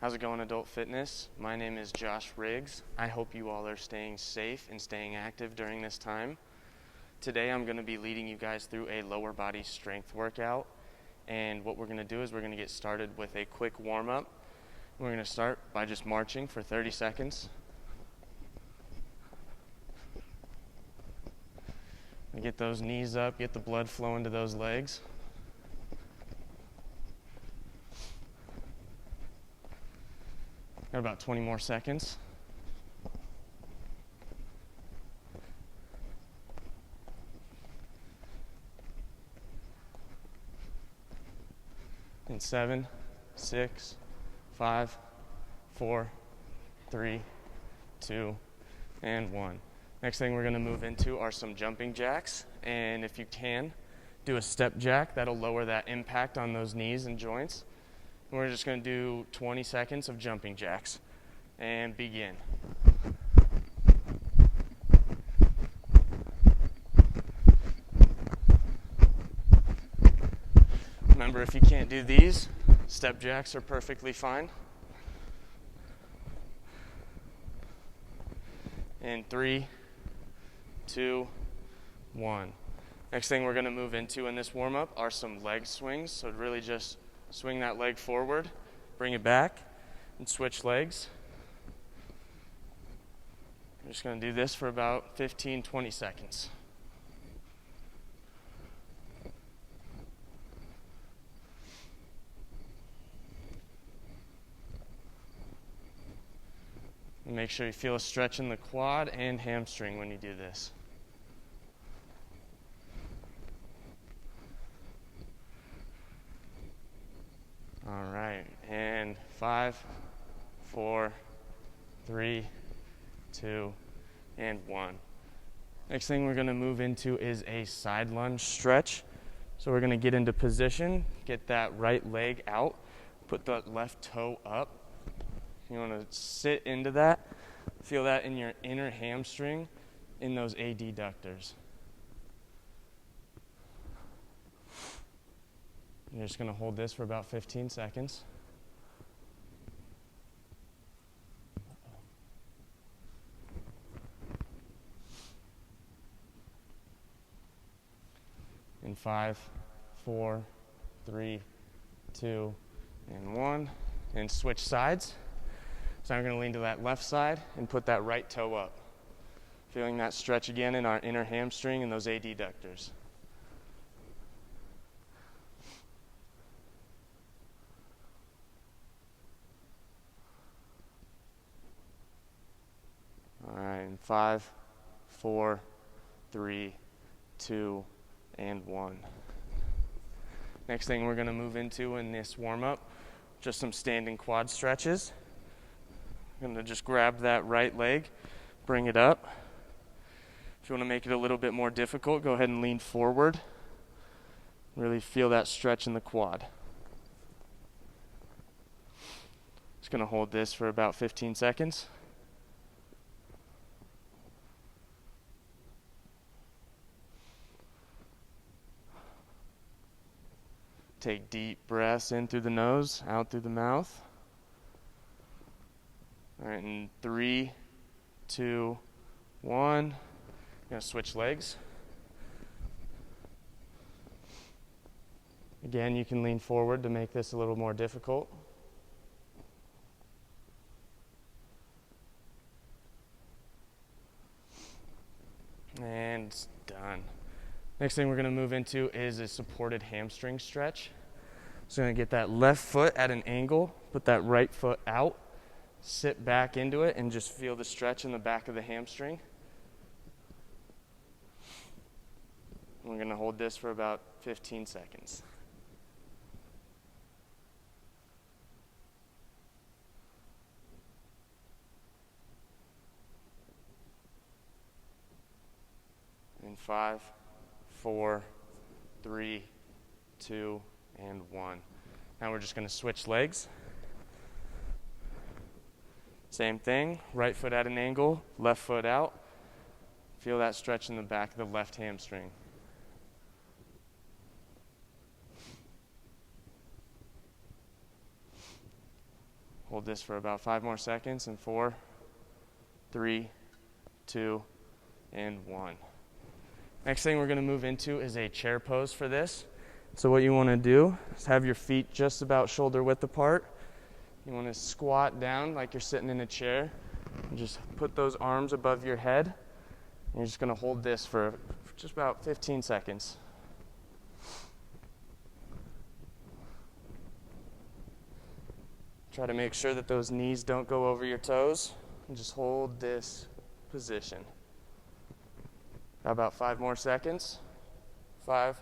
How's it going, Adult Fitness? My name is Josh Riggs. I hope you all are staying safe and staying active during this time. Today I'm going to be leading you guys through a lower body strength workout. And what we're going to do is we're going to get started with a quick warm-up. We're going to start by just marching for 30 seconds. Get those knees up, get the blood flowing to those legs. Got about 20 more seconds. In 7, 6, 5, 4, 3, 2, and 1. Next thing we're going to move into are some jumping jacks. And if you can, do a step jack. That'll lower that impact on those knees and joints. And we're just going to do 20 seconds of jumping jacks. And begin. Remember, if you can't do these, step jacks are perfectly fine. In 3, 2, 1. Next thing we're going to move into in this warm-up are some leg swings. So really just swing that leg forward, bring it back, and switch legs. I'm just going to do this for about 15, 20 seconds. And make sure you feel a stretch in the quad and hamstring when you do this. All right, and 5, 4, 3, 2, and 1. Next thing we're going to move into is a side lunge stretch. So we're going to get into position, get that right leg out, put the left toe up. You want to sit into that, feel that in your inner hamstring, in those adductors. You're just going to hold this for about 15 seconds. In 5, 4, 3, 2, and 1. And switch sides. So I'm going to lean to that left side and put that right toe up. Feeling that stretch again in our inner hamstring and those adductors. All right, in 5, 4, 3, 2, and 1. Next thing we're going to move into in this warm-up, just some standing quad stretches. I'm going to just grab that right leg, bring it up. If you want to make it a little bit more difficult, go ahead and lean forward. Really feel that stretch in the quad. Just going to hold this for about 15 seconds. Take deep breaths in through the nose, out through the mouth. All right, in 3, 2, 1. I'm going to switch legs. Again, you can lean forward to make this a little more difficult. And it's done. Next thing we're going to move into is a supported hamstring stretch. So I'm going to get that left foot at an angle, put that right foot out, sit back into it, and just feel the stretch in the back of the hamstring. We're going to hold this for about 15 seconds. In 5, 4, 3, 2, and 1. Now we're just going to switch legs. Same thing, right foot at an angle, left foot out. Feel that stretch in the back of the left hamstring. Hold this for about 5 more seconds in 4, 3, 2, and 1. Next thing we're going to move into is a chair pose for this. So what you want to do is have your feet just about shoulder width apart. You want to squat down like you're sitting in a chair and just put those arms above your head. And you're just going to hold this for just about 15 seconds. Try to make sure that those knees don't go over your toes, and just hold this position. Got about 5 more seconds. 5,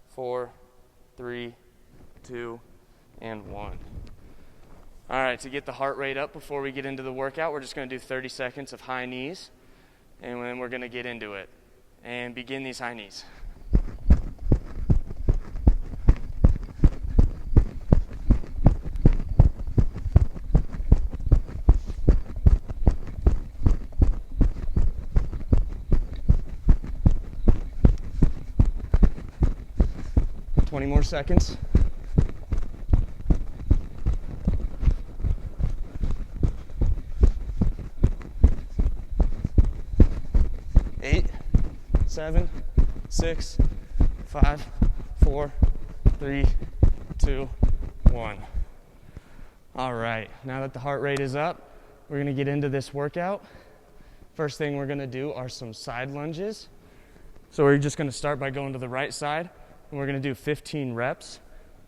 4, 3, 2, and 1. All right, to get the heart rate up before we get into the workout, we're just going to do 30 seconds of high knees, and then we're going to get into it and begin these high knees. More seconds. 8, 7, 6, 5, 4, 3, 2, 1. All right, now that the heart rate is up, we're going to get into this workout. First thing we're going to do are some side lunges. So we're just going to start by going to the right side. And we're going to do 15 reps.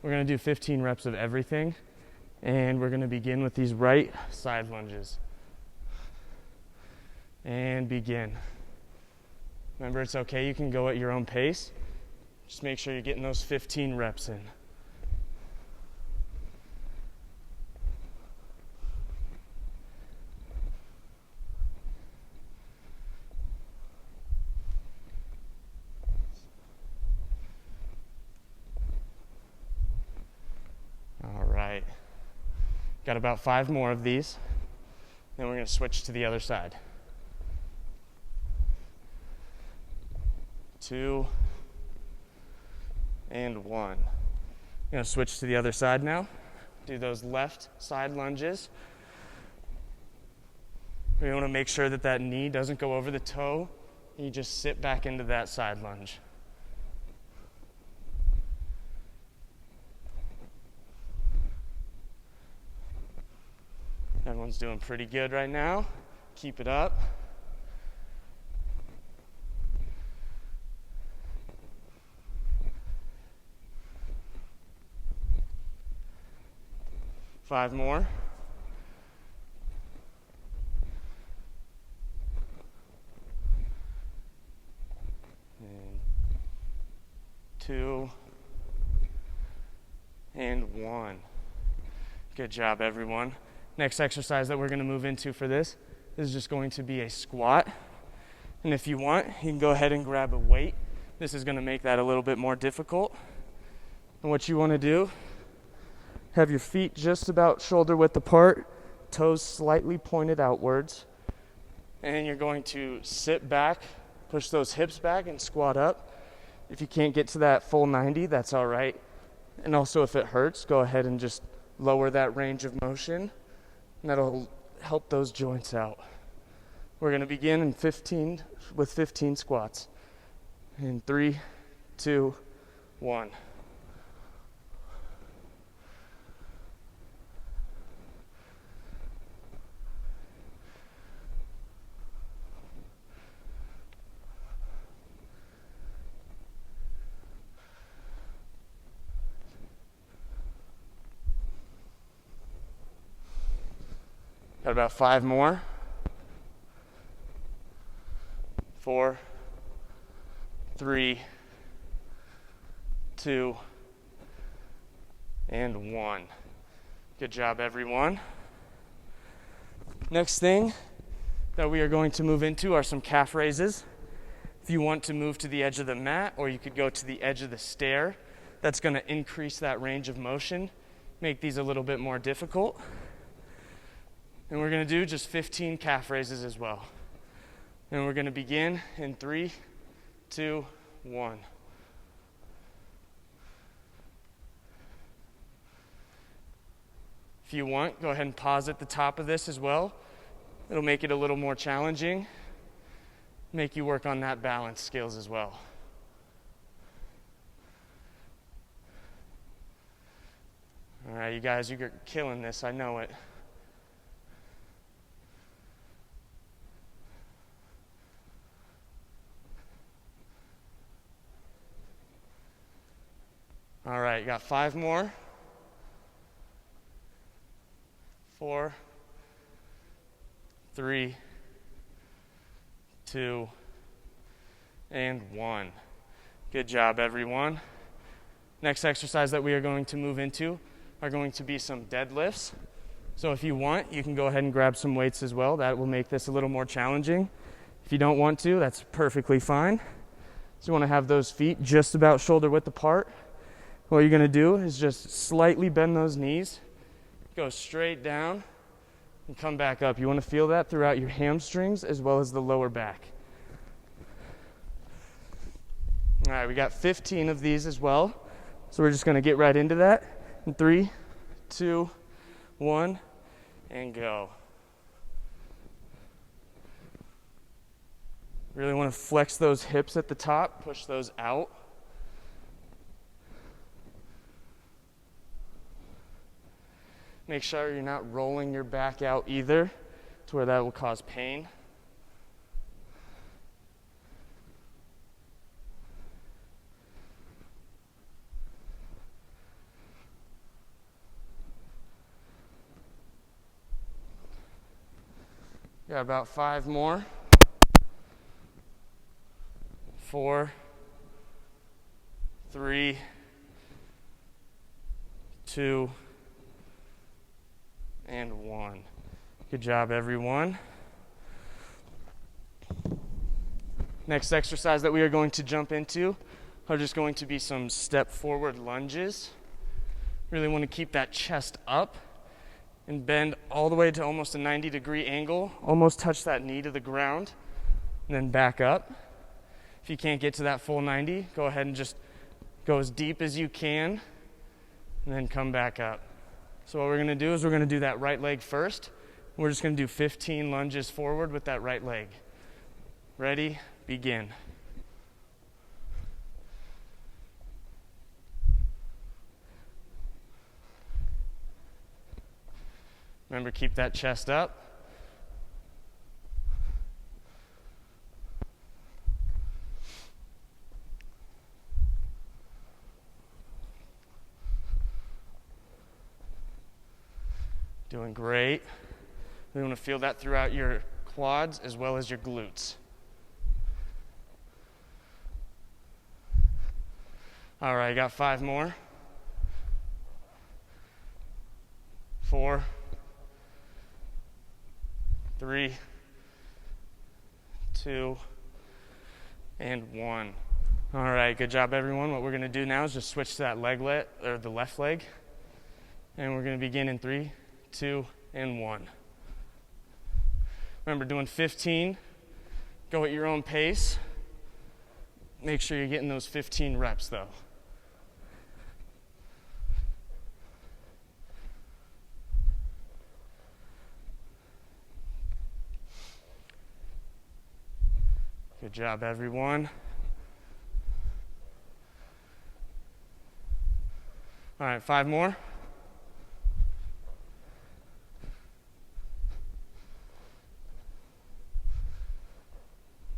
We're going to do 15 reps of everything. And we're going to begin with these right side lunges. And begin. Remember, it's okay. You can go at your own pace. Just make sure you're getting those 15 reps in. Got about 5 more of these. Then we're going to switch to the other side. 2 and 1. I'm going to switch to the other side now. Do those left side lunges. We want to make sure that that knee doesn't go over the toe. You just sit back into that side lunge. Everyone's doing pretty good right now. Keep it up. Five more. And 2 and 1. Good job, everyone. Next exercise that we're going to move into for this is just going to be a squat. And if you want, you can go ahead and grab a weight. This is going to make that a little bit more difficult. And what you want to do, have your feet just about shoulder width apart, toes slightly pointed outwards. And you're going to sit back, push those hips back, and squat up. If you can't get to that full 90, that's all right. And also, if it hurts, go ahead and just lower that range of motion. And that'll help those joints out. We're going to begin in 15 squats. In 3, 2, 1. Got about 5 more. 4, 3, 2, and 1. Good job, everyone. Next thing that we are going to move into are some calf raises. If you want to move to the edge of the mat, or you could go to the edge of the stair, that's going to increase that range of motion, make these a little bit more difficult. And we're going to do just 15 calf raises as well. And we're going to begin in 3, 2, 1. If you want, go ahead and pause at the top of this as well. It'll make it a little more challenging, make you work on that balance skills as well. All right, you guys, you're killing this, I know it. All right, you got 5 more. 4, 3, 2, and 1. Good job, everyone. Next exercise that we are going to move into are going to be some deadlifts. So if you want, you can go ahead and grab some weights as well. That will make this a little more challenging. If you don't want to, that's perfectly fine. So you want to have those feet just about shoulder width apart. What you're going to do is just slightly bend those knees, go straight down, and come back up. You want to feel that throughout your hamstrings as well as the lower back. All right, we got 15 of these as well. So we're just going to get right into that. In 3, 2, 1, and go. Really want to flex those hips at the top, push those out. Make sure you're not rolling your back out either, to where that will cause pain. Got about 5 more. 4, 3, 2, and 1. Good job, everyone. Next exercise that we are going to jump into are just going to be some step forward lunges. Really want to keep that chest up and bend all the way to almost a 90-degree angle, almost touch that knee to the ground, and then back up. If you can't get to that full 90, go ahead and just go as deep as you can, and then come back up. So what we're going to do is we're going to do that right leg first. We're just going to do 15 lunges forward with that right leg. Ready? Begin. Remember, keep that chest up. Doing great. We want to feel that throughout your quads as well as your glutes. All right, got 5 more. 4, 3, 2, and 1. All right, good job, everyone. What we're going to do now is just switch to that the left leg, and we're going to begin in 3, 2, and 1. Remember, doing 15. Go at your own pace. Make sure you're getting those 15 reps, though. Good job, everyone. All right, 5 more.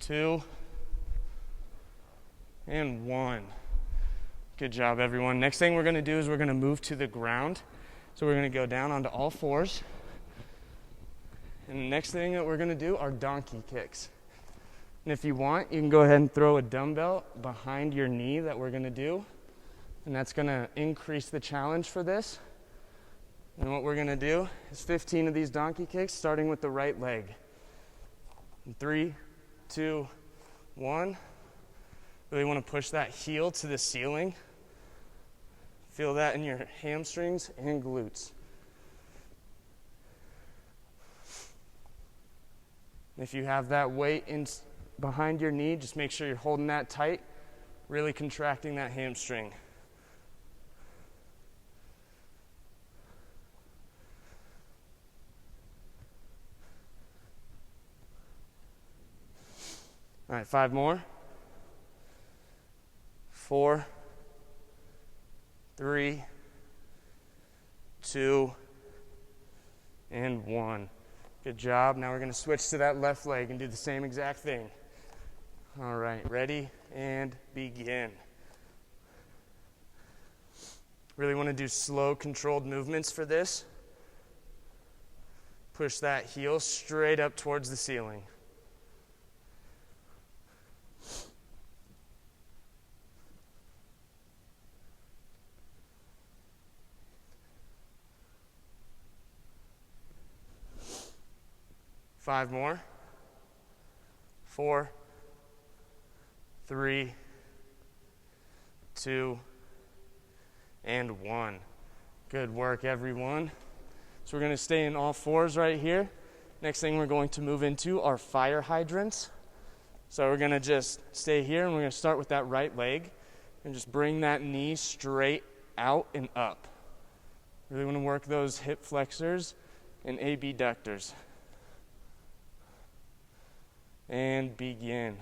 2, and 1. Good job, everyone. Next thing we're going to do is we're going to move to the ground. So we're going to go down onto all 4s. And the next thing that we're going to do are donkey kicks. And if you want, you can go ahead and throw a dumbbell behind your knee that we're going to do. And that's going to increase the challenge for this. And what we're going to do is 15 of these donkey kicks, starting with the right leg. In 3, 2, 1. Really want to push that heel to the ceiling. Feel that in your hamstrings and glutes. If you have that weight behind your knee, just make sure you're holding that tight, really contracting that hamstring. All right, 5 more. 4, 3, 2, and 1. Good job. Now we're going to switch to that left leg and do the same exact thing. All right, ready and begin. Really want to do slow, controlled movements for this. Push that heel straight up towards the ceiling. Five more. 4, 3, 2, and 1. Good work, everyone. So we're going to stay in all fours right here. Next thing we're going to move into are fire hydrants. So we're going to just stay here, and we're going to start with that right leg and just bring that knee straight out and up. Really want to work those hip flexors and abductors. And begin.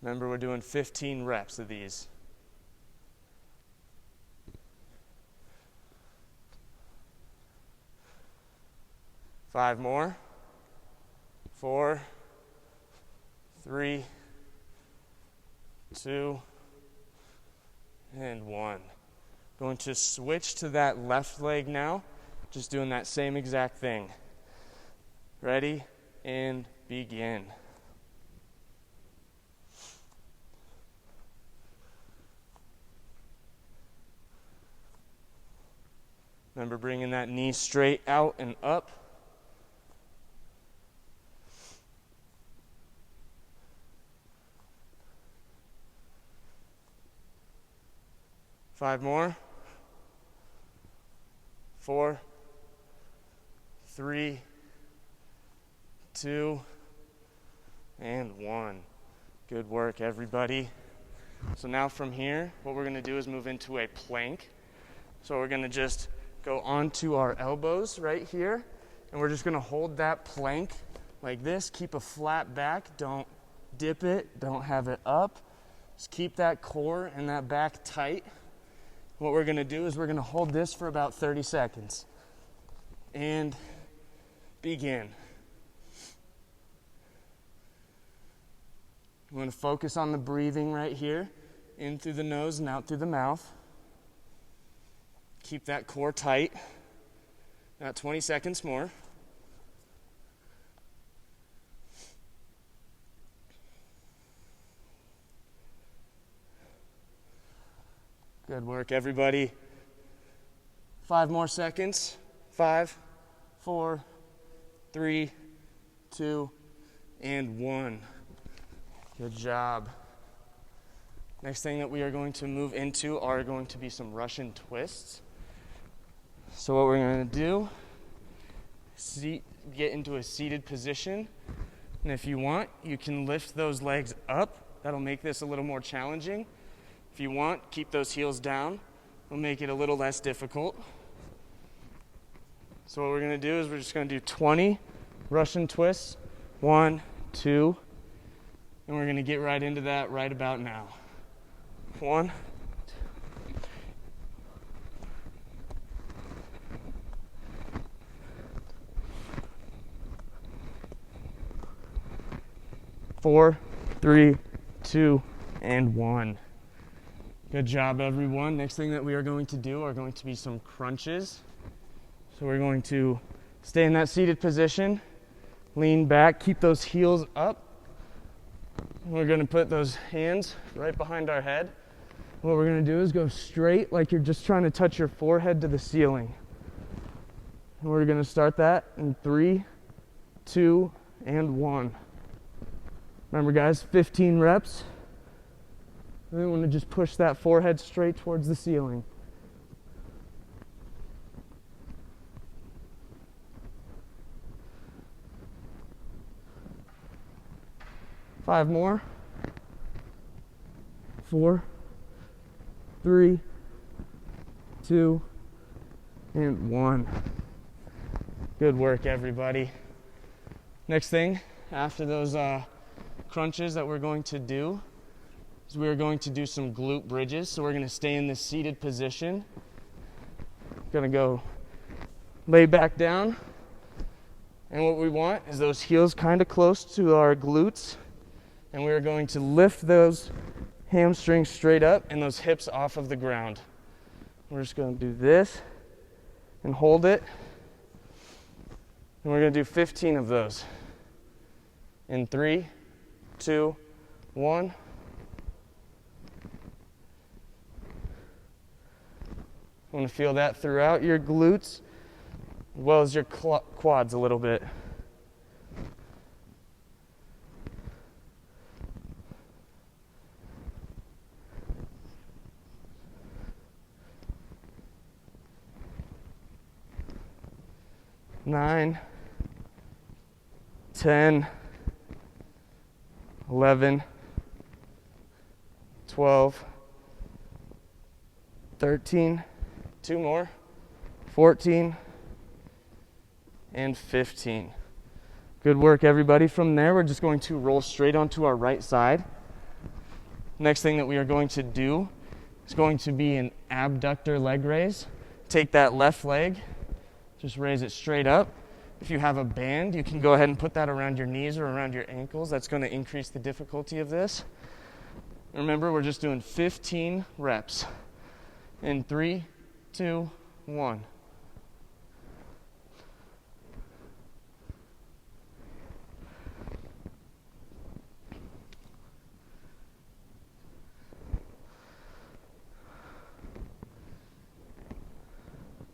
Remember, we're doing 15 reps of these. Five more. 4, 3, 2, and 1. Going to switch to that left leg now. Just doing that same exact thing. Ready and begin. Remember, bringing that knee straight out and up. Five more. 4, 3, 2, and 1. Good work, everybody. So now from here, what we're going to do is move into a plank. So we're going to just go onto our elbows right here, and we're just going to hold that plank like this. Keep a flat back. Don't dip it. Don't have it up. Just keep that core and that back tight. What we're going to do is we're going to hold this for about 30 seconds. And begin. We want to focus on the breathing right here, in through the nose and out through the mouth. Keep that core tight. About 20 seconds more. Good work, everybody. 5 more seconds. 5, 4, 3, 2, and 1. Good job. Next thing that we are going to move into are going to be some Russian twists. So what we're going to do, get into a seated position. And if you want, you can lift those legs up. That'll make this a little more challenging. If you want, keep those heels down. It'll make it a little less difficult. So what we're going to do is we're just going to do 20 Russian twists. 1, 2, and we're going to get right into that right about now. 1, 2. 4, 3, 2, and 1. Good job, everyone. Next thing that we are going to do are going to be some crunches. So we're going to stay in that seated position, lean back, keep those heels up. We're going to put those hands right behind our head. What we're going to do is go straight like you're just trying to touch your forehead to the ceiling. And we're going to start that in 3, 2, and 1. Remember, guys, 15 reps. And then we want to just push that forehead straight towards the ceiling. Five more. 4, 3, 2, and 1. Good work, everybody. Next thing, after those crunches that we're going to do, is we're going to do some glute bridges. So we're going to stay in this seated position. Going to go lay back down. And what we want is those heels kind of close to our glutes. And we're going to lift those hamstrings straight up and those hips off of the ground. We're just going to do this and hold it. And we're going to do 15 of those. In 3, 2, 1. You want to feel that throughout your glutes as well as your quads a little bit. Nine, 10, 11, 12, 13, 2 more, 14, and 15. Good work, everybody. From there, we're just going to roll straight onto our right side. Next thing that we are going to do is going to be an abductor leg raise. Take that left leg, just raise it straight up. If you have a band, you can go ahead and put that around your knees or around your ankles. That's going to increase the difficulty of this. Remember, we're just doing 15 reps. In 3, 2, 1.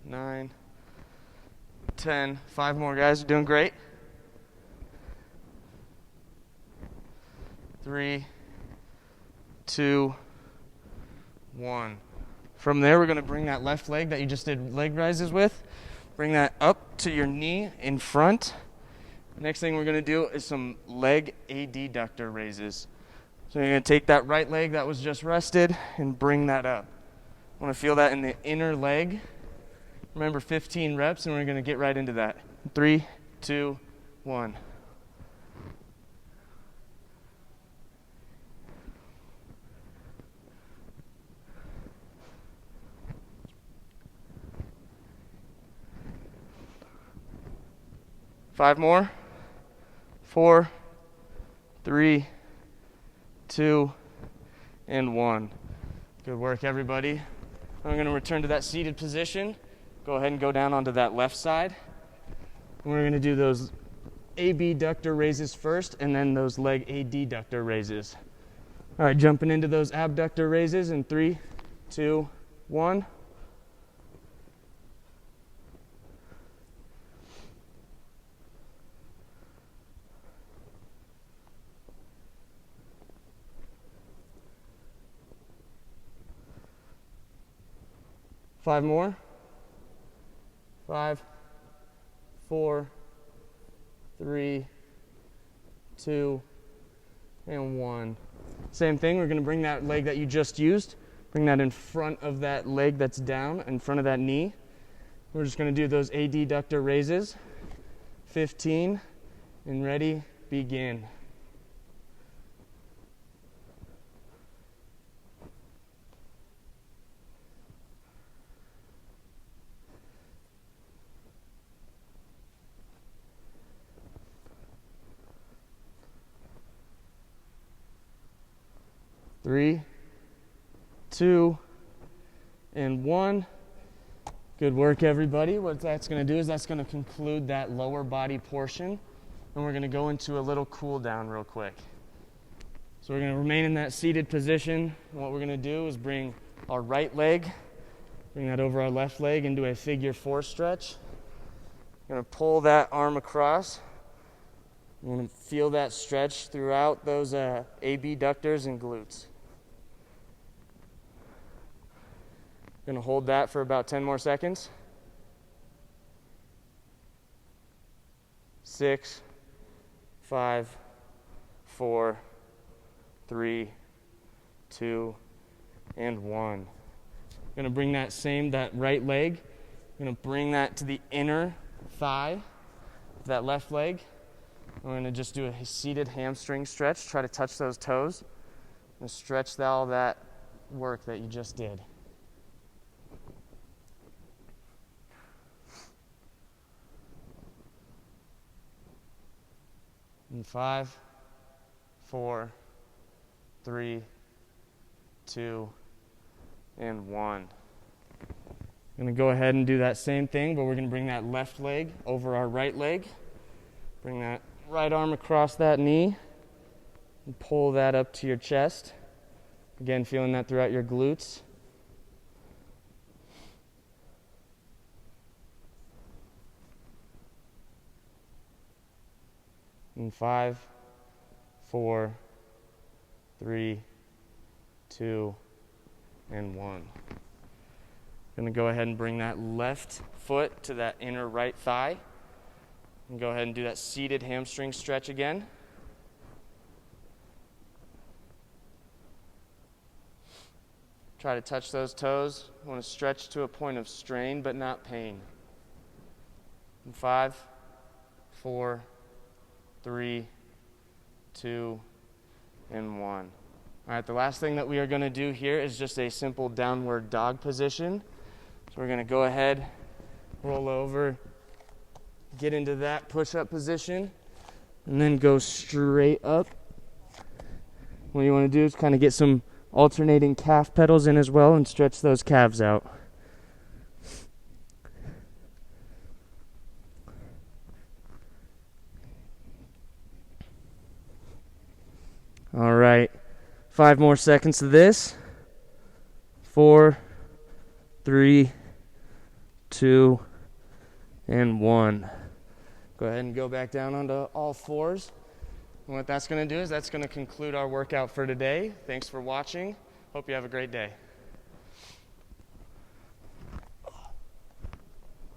Nine, 10, 5 more, guys. You're doing great. 3, 2, 1. From there, we're going to bring that left leg that you just did leg raises with, bring that up to your knee in front. Next thing we're going to do is some leg adductor raises. So you're going to take that right leg that was just rested and bring that up. I want to feel that in the inner leg. Remember, 15 reps, and we're going to get right into that. 3, 2, 1. Five more. 4, 3, 2, and 1. Good work, everybody. I'm going to return to that seated position. Go ahead and go down onto that left side. And we're going to do those abductor raises first and then those leg adductor raises. All right, jumping into those abductor raises in 3, 2, 1. Five more. 5, 4, 3, 2, and 1. Same thing, we're going to bring that leg that you just used, bring that in front of that leg that's down, in front of that knee. We're just going to do those adductor raises. 15, and ready, begin. Three, 2, and 1. Good work, everybody. What that's going to do is that's going to conclude that lower body portion, and we're going to go into a little cool down real quick. So we're going to remain in that seated position. And what we're going to do is bring our right leg, bring that over our left leg into a figure 4 stretch. We're going to pull that arm across. We're going to feel that stretch throughout those abductors and glutes. Going to hold that for about 10 more seconds. 6, 5, 4, 3, 2, and 1. We're gonna bring that right leg, we're gonna bring that to the inner thigh of that left leg. We're gonna just do a seated hamstring stretch, try to touch those toes, and stretch all that work that you just did. In 5, 4, 3, 2, and 1. I'm going to go ahead and do that same thing, but we're going to bring that left leg over our right leg. Bring that right arm across that knee and pull that up to your chest. Again, feeling that throughout your glutes. In 5, 4, 3, 2, and 1. Going to go ahead and bring that left foot to that inner right thigh. And go ahead and do that seated hamstring stretch again. Try to touch those toes. You want to stretch to a point of strain but not pain. In 5, 4, 3, 2, and 1. All right, the last thing that we are going to do here is just a simple downward dog position. So we're going to go ahead, roll over, get into that push-up position, and then go straight up. What you want to do is kind of get some alternating calf pedals in as well and stretch those calves out. All right, 5 more seconds of this. 4, 3, 2, and 1. Go ahead and go back down onto all fours. And what that's going to do is that's going to conclude our workout for today. Thanks for watching. Hope you have a great day.